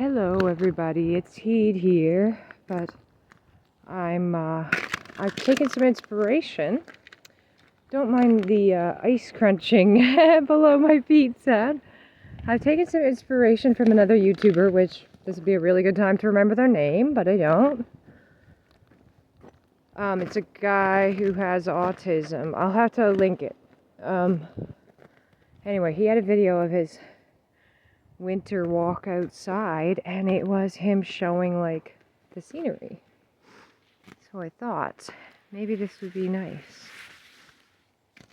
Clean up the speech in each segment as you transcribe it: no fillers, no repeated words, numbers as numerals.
Hello everybody, it's Heed here, but I've taken some inspiration. Don't mind the ice crunching below my feet, Sad. I've taken some inspiration from another YouTuber, which this would be a really good time to remember their name, but I don't. It's a guy who has autism. I'll have to link it. Anyway, he had a video of his winter walk outside, and it was him showing like the scenery. So I thought maybe this would be nice.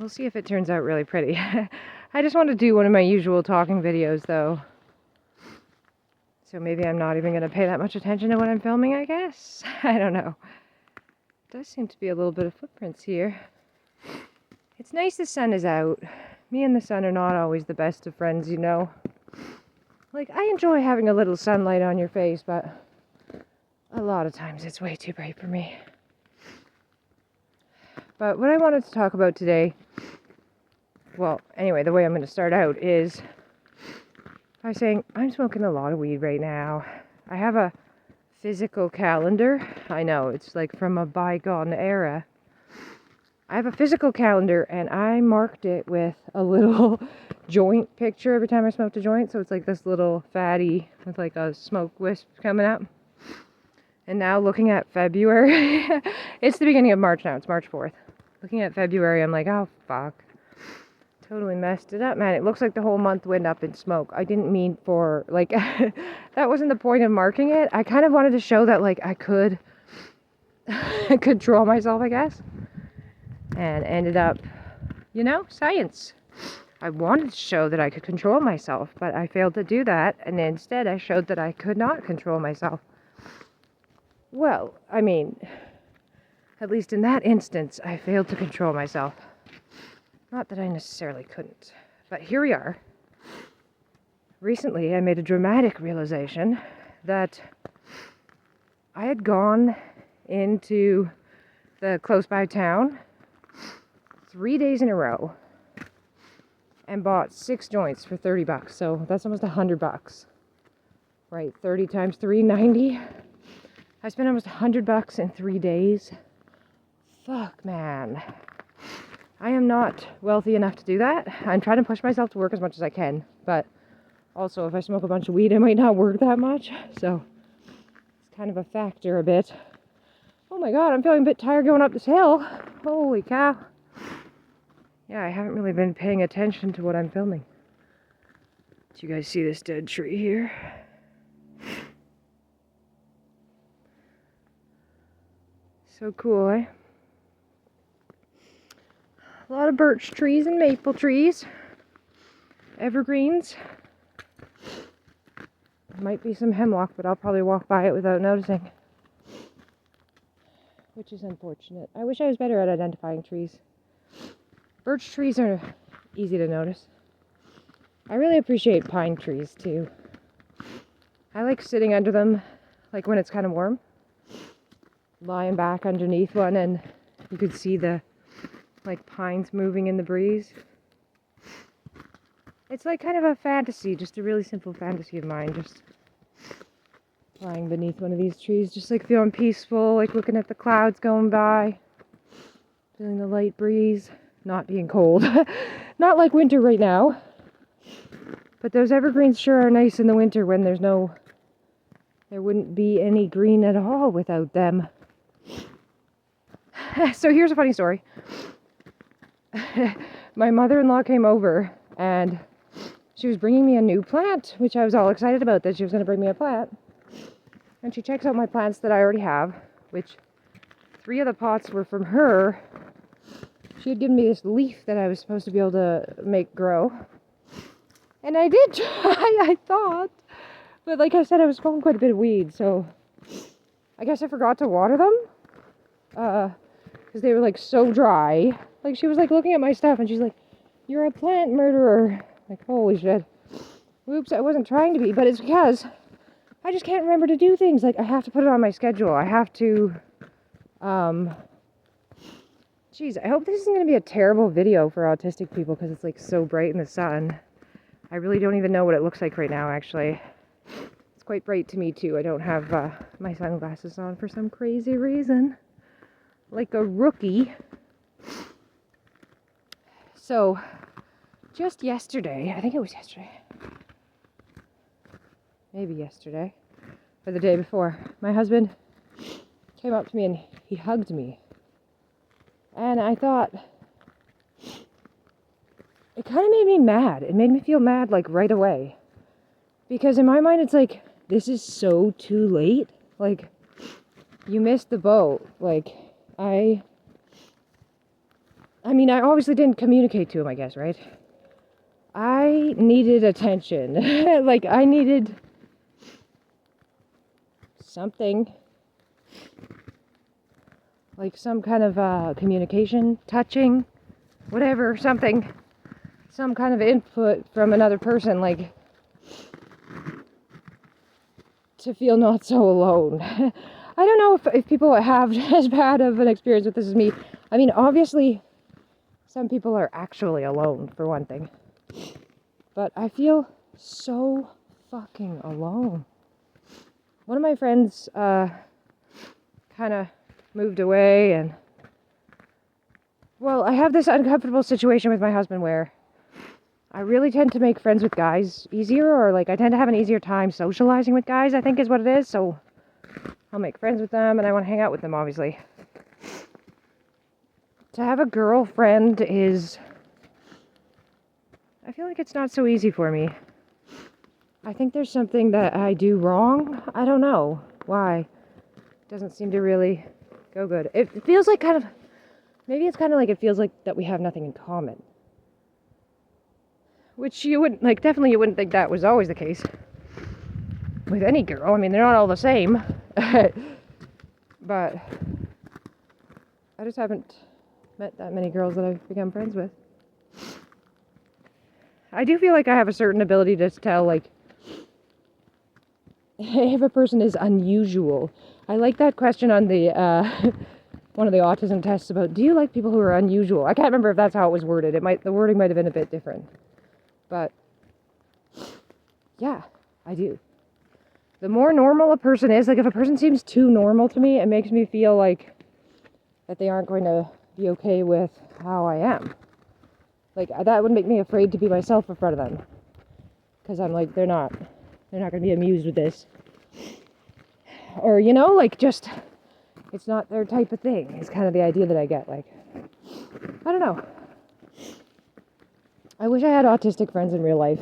We'll see if it turns out really pretty. I just want to do one of my usual talking videos though, so maybe I'm not even going to pay that much attention to what I'm filming, I guess. I don't know. Does seem to be a little bit of footprints here. It's nice the sun is out. Me and the sun are not always the best of friends, you know. Like, I enjoy having a little sunlight on your face, but a lot of times it's way too bright for me. But what I wanted to talk about today, well, anyway, the way I'm going to start out is by saying I'm smoking a lot of weed right now. I have a physical calendar. I know, it's like from a bygone era. I have a physical calendar, and I marked it with a little joint picture every time I smoked a joint. So it's like this little fatty with like a smoke wisp coming up. And now looking at February, it's the beginning of March now. It's March 4th. Looking at February, I'm like, oh, fuck. Totally messed it up, man. It looks like the whole month went up in smoke. I didn't mean for, like, that wasn't the point of marking it. I kind of wanted to show that, like, I could control myself, I guess. And ended up, you know, science. I wanted to show that I could control myself, but I failed to do that, and instead I showed that I could not control myself. Well, I mean, at least in that instance, I failed to control myself. Not that I necessarily couldn't, but here we are. Recently, I made a dramatic realization that I had gone into the close by town 3 days in a row and bought 6 joints for $30. So that's almost $100. Right, 30 times 3, 90. I spent almost $100 in 3 days. Fuck, man. I am not wealthy enough to do that. I'm trying to push myself to work as much as I can, but also if I smoke a bunch of weed, I might not work that much. So it's kind of a factor a bit. Oh my god, I'm feeling a bit tired going up this hill. Holy cow. Yeah, I haven't really been paying attention to what I'm filming. Do you guys see this dead tree here? So cool, eh? A lot of birch trees and maple trees. Evergreens. Might be some hemlock, but I'll probably walk by it without noticing. Which is unfortunate. I wish I was better at identifying trees. Birch trees are easy to notice. I really appreciate pine trees too. I like sitting under them, like when it's kind of warm. Lying back underneath one, and you could see the like pines moving in the breeze. It's like kind of a fantasy, just a really simple fantasy of mine, just lying beneath one of these trees, just like feeling peaceful, like looking at the clouds going by, feeling the light breeze, not being cold. Not like winter right now, but those evergreens sure are nice in the winter when there wouldn't be any green at all without them. So here's a funny story. My mother-in-law came over and she was bringing me a new plant, which I was all excited about, that she was going to bring me a plant. And she checks out my plants that I already have, which 3 of the pots were from her. She had given me this leaf that I was supposed to be able to make grow. And I did try, I thought. But like I said, I was smoking quite a bit of weed, so I guess I forgot to water them. Because they were like so dry. Like she was like looking at my stuff and she's like, "You're a plant murderer." Like, holy shit. Whoops, I wasn't trying to be, but it's because I just can't remember to do things. Like, I have to put it on my schedule. I have to, Jeez, I hope this isn't going to be a terrible video for autistic people because it's like so bright in the sun. I really don't even know what it looks like right now, actually. It's quite bright to me too. I don't have my sunglasses on for some crazy reason. Like a rookie. So, just yesterday, I think it was yesterday. Maybe yesterday. Or the day before. My husband came up to me and he hugged me. And I thought, it kind of made me mad. It made me feel mad like right away. Because in my mind it's like, this is so too late. Like, you missed the boat. Like, I mean, I obviously didn't communicate to him, I guess, right? I needed attention. Like, I needed something. Like some kind of communication, touching, whatever, something. Some kind of input from another person, like, to feel not so alone. I don't know if people have as bad of an experience with this as me. I mean, obviously, some people are actually alone, for one thing. But I feel so fucking alone. One of my friends kind of moved away, and, well, I have this uncomfortable situation with my husband where I really tend to make friends with guys easier, or like I tend to have an easier time socializing with guys, I think is what it is. So I'll make friends with them and I want to hang out with them, obviously. To have a girlfriend is, I feel like it's not so easy for me. I think there's something that I do wrong. I don't know why. It doesn't seem to really go good. It feels like kind of, maybe it's kind of like it feels like that we have nothing in common. Which you wouldn't, like, definitely you wouldn't think that was always the case with any girl. I mean, they're not all the same. But I just haven't met that many girls that I've become friends with. I do feel like I have a certain ability to tell, like, if a person is unusual. I like that question on the, one of the autism tests about, do you like people who are unusual? I can't remember if that's how it was worded. The wording might have been a bit different. But, yeah, I do. The more normal a person is, like if a person seems too normal to me, it makes me feel like that they aren't going to be okay with how I am. Like, that would make me afraid to be myself in front of them. Because I'm like, they're not going to be amused with this. Or, you know, like, just, it's not their type of thing. It's kind of the idea that I get. Like, I don't know. I wish I had autistic friends in real life.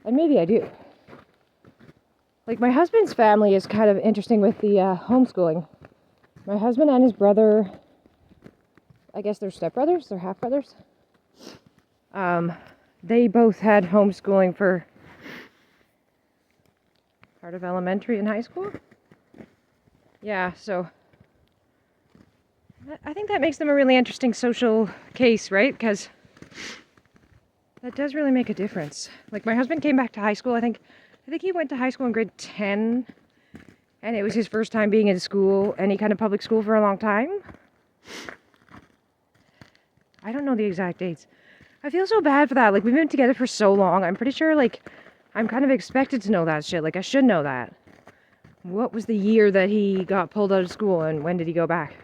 And maybe I do. Like, my husband's family is kind of interesting with the homeschooling. My husband and his brother, I guess they're stepbrothers, they're half-brothers. They both had homeschooling for part of elementary and high school. Yeah, so I think that makes them a really interesting social case, right? Because that does really make a difference. Like, my husband came back to high school, I think he went to high school in grade 10, and it was his first time being in school, any kind of public school for a long time. I don't know the exact dates. I feel so bad for that. Like, we've been together for so long. I'm pretty sure, like, I'm kind of expected to know that shit. Like, I should know that. What was the year that he got pulled out of school, and when did he go back?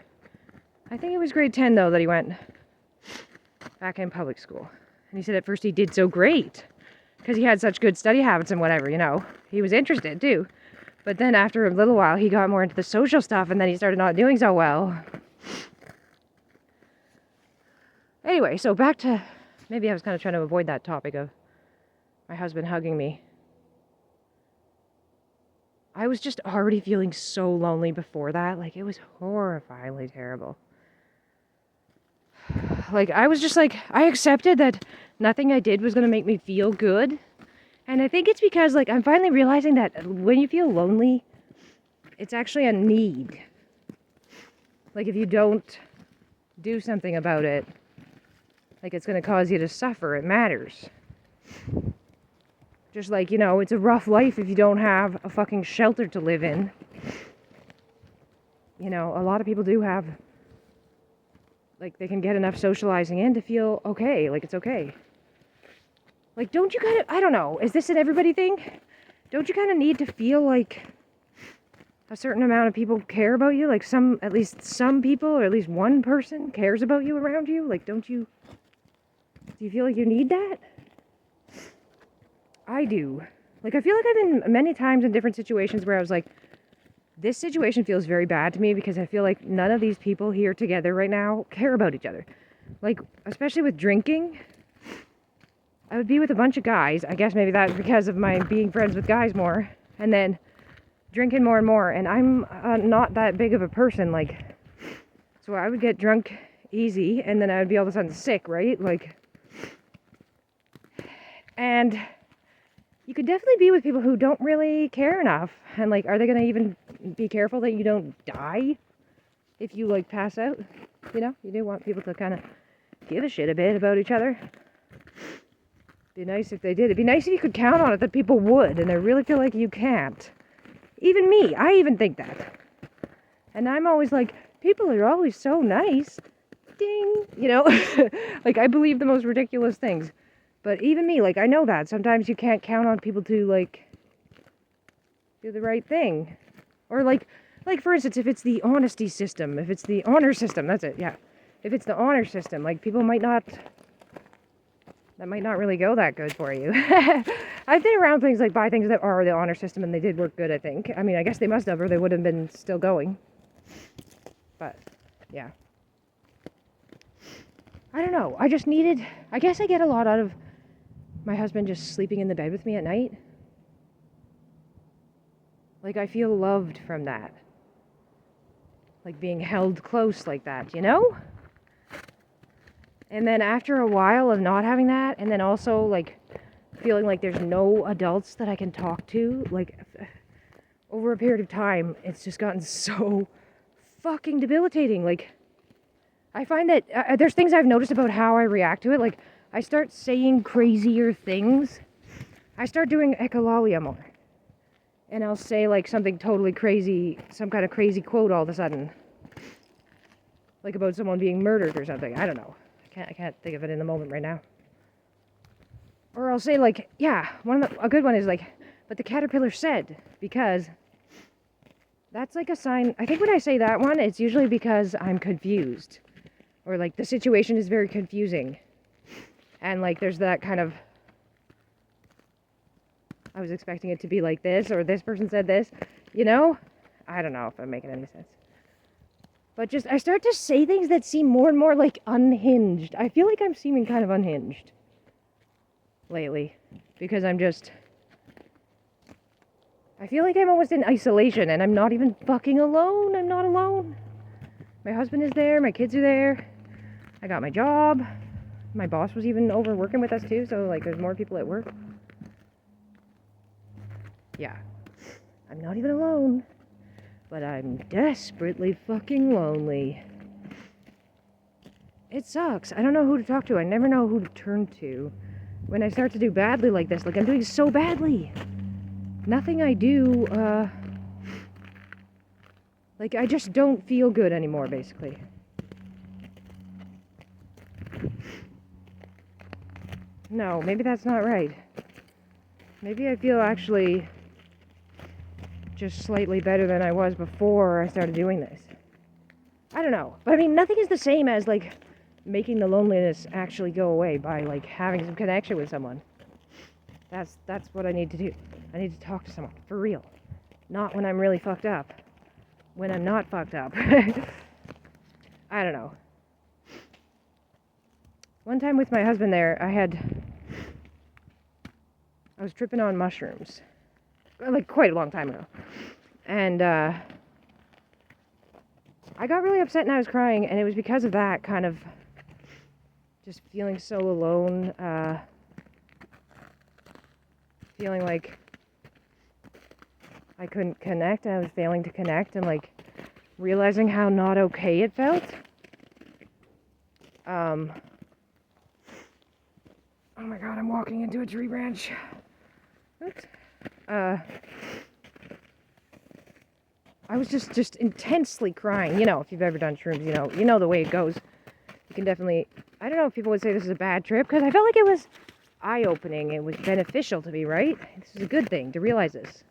I think it was grade 10, though, that he went back in public school. And he said at first he did so great, because he had such good study habits and whatever, you know. He was interested, too. But then after a little while, he got more into the social stuff, and then he started not doing so well. Anyway, so back to, maybe I was kind of trying to avoid that topic of my husband hugging me. I was just already feeling so lonely before that. Like, it was horrifyingly terrible. Like, I was just like, I accepted that nothing I did was going to make me feel good. And I think it's because, like, I'm finally realizing that when you feel lonely, it's actually a need. Like, if you don't do something about it, like, it's going to cause you to suffer. It matters. Just like, you know, it's a rough life if you don't have a fucking shelter to live in. You know, a lot of people do have, like, they can get enough socializing in to feel okay. Like, it's okay. Like, don't you kind of, I don't know, is this an everybody thing? don't you kind of need to feel like a certain amount of people care about you? Like at least some people, or at least one person cares about you around you? Like, do you feel like you need that? I do. Like, I feel like I've been many times in different situations where I was like, this situation feels very bad to me because I feel like none of these people here together right now care about each other. Like, especially with drinking, I would be with a bunch of guys. I guess maybe that's because of my being friends with guys more. And then drinking more and more. And I'm not that big of a person. Like, so I would get drunk easy and then I would be all of a sudden sick, right? Like, and you could definitely be with people who don't really care enough. And like, are they going to even be careful that you don't die if you like pass out? You know, you do want people to kind of give a shit a bit about each other. Be nice if they did. It'd be nice if you could count on it that people would, and I really feel like you can't. Even me, I even think that. And I'm always like, people are always so nice. Ding. You know, like I believe the most ridiculous things. But even me, like I know that. Sometimes you can't count on people to like do the right thing. Or like for instance, if it's the honesty system, if it's the honor system, that's it, yeah. If it's the honor system, like people that might not really go that good for you. I've been around things like buy things that are the honor system and they did work good, I think. I mean, I guess they must have or they would have been still going. But, yeah. I don't know. I guess I get a lot out of my husband just sleeping in the bed with me at night. Like, I feel loved from that. Like being held close like that, you know? And then after a while of not having that, and then also like feeling like there's no adults that I can talk to, like over a period of time, it's just gotten so fucking debilitating. Like, I find that there's things I've noticed about how I react to it. Like, I start saying crazier things. I start doing echolalia more. And I'll say like something totally crazy, some kind of crazy quote all of a sudden. Like about someone being murdered or something. I don't know. I can't think of it in the moment right now. Or I'll say like, yeah, a good one is like, but the caterpillar said, because that's like a sign. I think when I say that one, it's usually because I'm confused. Or like the situation is very confusing. And like there's that kind of, I was expecting it to be like this, or this person said this, you know? I don't know if I'm making any sense. But just, I start to say things that seem more and more like unhinged. I feel like I'm seeming kind of unhinged lately. Because I feel like I'm almost in isolation and I'm not even fucking alone. I'm not alone. My husband is there, my kids are there. I got my job. My boss was even over working with us too, so like there's more people at work. Yeah. I'm not even alone. But I'm desperately fucking lonely. It sucks. I don't know who to talk to. I never know who to turn to when I start to do badly like this. Like, I'm doing so badly. Nothing I do, like, I just don't feel good anymore, basically. No, maybe that's not right. Maybe I feel actually just slightly better than I was before I started doing this. I don't know. But I mean, nothing is the same as, like, making the loneliness actually go away by, like, having some connection with someone. That's what I need to do. I need to talk to someone, for real. Not when I'm really fucked up. When I'm not fucked up. I don't know. One time with my husband there, I was tripping on mushrooms. Like, quite a long time ago. And, I got really upset and I was crying, and it was because of that, kind of just feeling so alone, feeling like I couldn't connect, I was failing to connect, and like realizing how not okay it felt. Oh my god, I'm walking into a tree branch. Oops. I was just intensely crying. You know, if you've ever done shrooms, you know the way it goes. You can definitely, I don't know if people would say this is a bad trip, because I felt like it was eye-opening. It was beneficial to me, right? This is a good thing to realize this.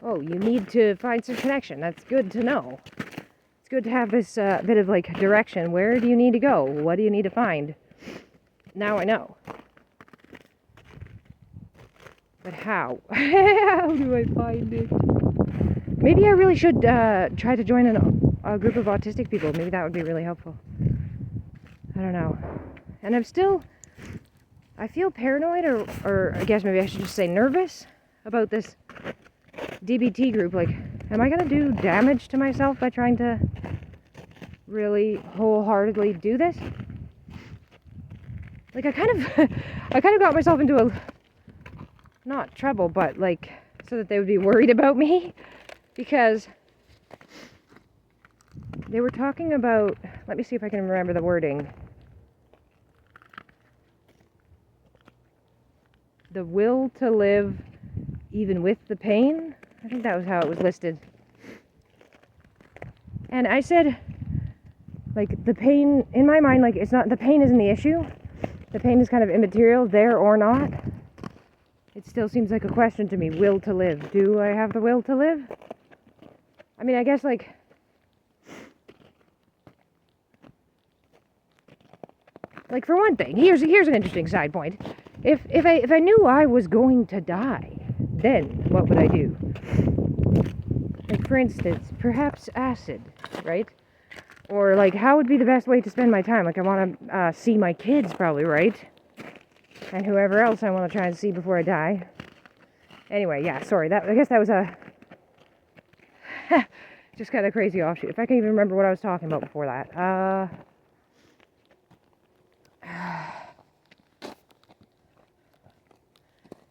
Oh, you need to find some connection. That's good to know. It's good to have this bit of like direction. Where do you need to go? What do you need to find? Now I know. But how? How do I find it? Maybe I really should try to join a group of autistic people. Maybe that would be really helpful. I don't know. And I feel paranoid, or I guess maybe I should just say nervous about this DBT group. Like, am I gonna do damage to myself by trying to really wholeheartedly do this? Like, I kind of got myself into a, not trouble, but like, so that they would be worried about me, because they were talking about, let me see if I can remember the wording. The will to live even with the pain. I think that was how it was listed. And I said, like, the pain, in my mind, like, it's not, the pain isn't the issue. The pain is kind of immaterial, there or not. It still seems like a question to me. Will to live. Do I have the will to live? I mean, I guess, like, for one thing, here's an interesting side point. If I knew I was going to die, then what would I do? Like, for instance, perhaps acid, right? Or, like, how would be the best way to spend my time? Like, I want to see my kids, probably, right? And whoever else I want to try and see before I die. Anyway, yeah, sorry. I guess that was a just kind of crazy offshoot. If I can even remember what I was talking about before that.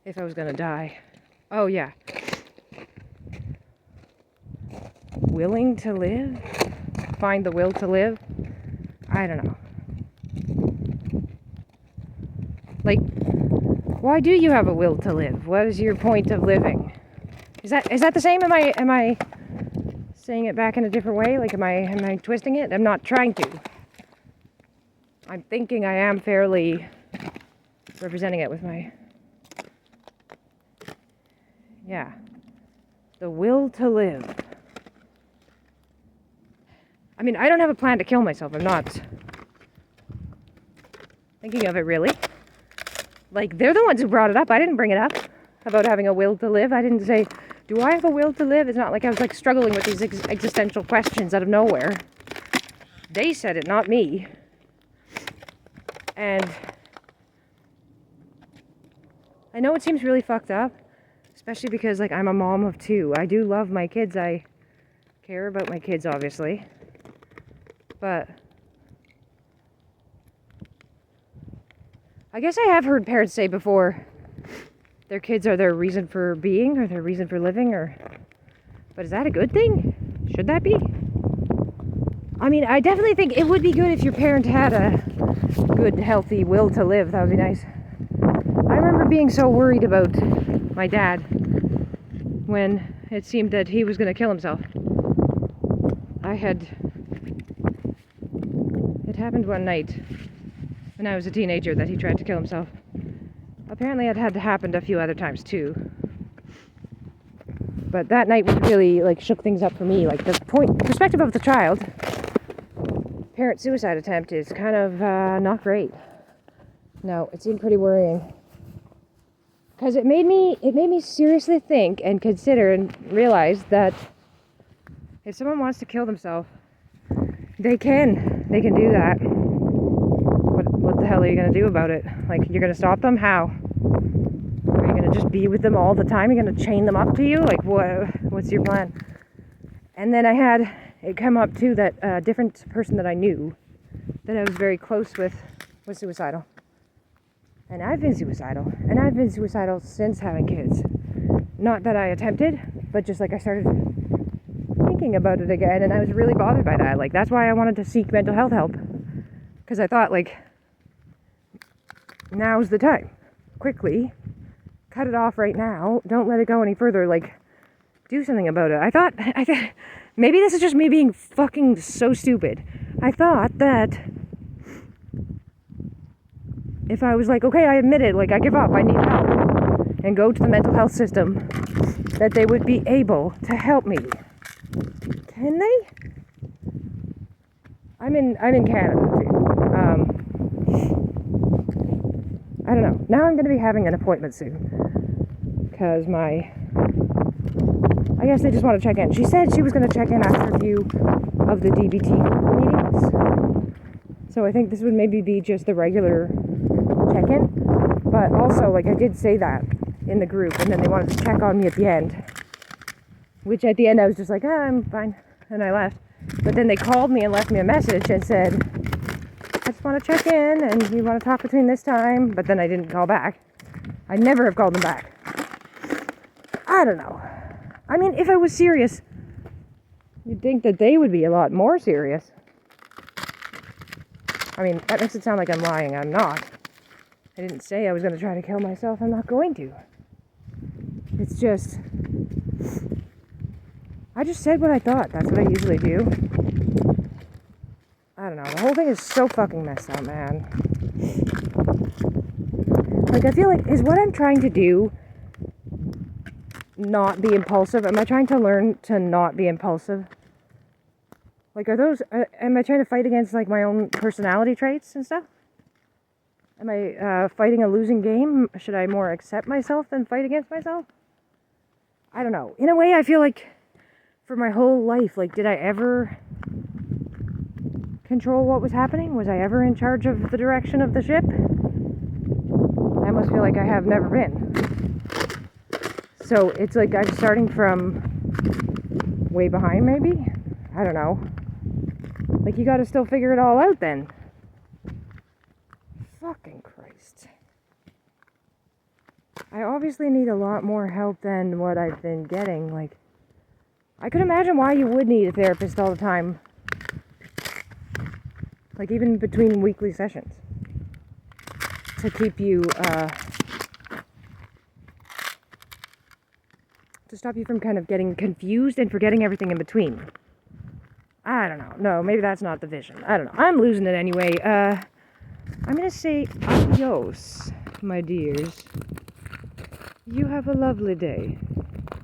If I was gonna die. Oh, yeah. Willing to live? Find the will to live? I don't know. Like, why do you have a will to live? What is your point of living? Is that the same? Am I saying it back in a different way? Like, am I twisting it? I'm not trying to. I'm thinking I am fairly representing it with my... Yeah. The will to live. I mean, I don't have a plan to kill myself. I'm not thinking of it, really. Like, they're the ones who brought it up. I didn't bring it up about having a will to live. I didn't say, do I have a will to live? It's not like I was, like, struggling with these existential questions out of nowhere. They said it, not me. And I know it seems really fucked up, especially because, like, I'm a mom of two. I do love my kids. I care about my kids, obviously. But I guess I have heard parents say before their kids are their reason for being or their reason for living, but is that a good thing? Should that be? I mean, I definitely think it would be good if your parent had a good, healthy will to live. That would be nice. I remember being so worried about my dad when it seemed that he was going to kill himself. It happened one night when I was a teenager that he tried to kill himself. Apparently it had happened a few other times too. But that night really, like, shook things up for me. Like, the perspective of the child, parent suicide attempt is kind of not great. No, it seemed pretty worrying. Because it made me seriously think and consider and realize that if someone wants to kill themselves, they can do that. What the hell are you going to do about it? Like, you're going to stop them? How? Are you going to just be with them all the time? You're going to chain them up to you? Like, what's your plan? And then I had it come up too that a different person that I knew that I was very close with was suicidal. And I've been suicidal. And I've been suicidal since having kids. Not that I attempted, but just like I started thinking about it again, and I was really bothered by that. Like, that's why I wanted to seek mental health help. Because I thought, like, now's the time. Quickly. Cut it off right now. Don't let it go any further. Like, do something about it. I thought, maybe this is just me being fucking so stupid. I thought that if I was like, okay, I admit it, like I give up, I need help, and go to the mental health system, that they would be able to help me. Can they? I'm in Canada too. I don't know. Now I'm going to be having an appointment soon because I guess they just want to check in. She said she was going to check in after a few of the DBT meetings. So I think this would maybe be just the regular check-in. But also, like, I did say that in the group, and then they wanted to check on me at the end. Which at the end I was just like, I'm fine. And I left. But then they called me and left me a message and said, I just want to check in, and you want to talk between this time. But then I didn't call back. I never have called them back. I don't know. I mean, if I was serious, you'd think that they would be a lot more serious. I mean, that makes it sound like I'm lying. I'm not. I didn't say I was going to try to kill myself. I'm not going to. It's just... I just said what I thought. That's what I usually do. I don't know. The whole thing is so fucking messed up, man. Like, I feel like, is what I'm trying to do not be impulsive? Am I trying to learn to not be impulsive? Like, am I trying to fight against, like, my own personality traits and stuff? Am I fighting a losing game? Should I more accept myself than fight against myself? I don't know. In a way, I feel like for my whole life, like, did I ever control what was happening? Was I ever in charge of the direction of the ship? I almost feel like I have never been. So it's like I'm starting from way behind, maybe? I don't know. Like, you gotta still figure it all out then. Fucking Christ. I obviously need a lot more help than what I've been getting. Like, I could imagine why you would need a therapist all the time. Like, even between weekly sessions. To keep you, to stop you from kind of getting confused and forgetting everything in between. I don't know. No, maybe that's not the vision. I don't know. I'm losing it anyway. I'm gonna say adios, my dears. You have a lovely day.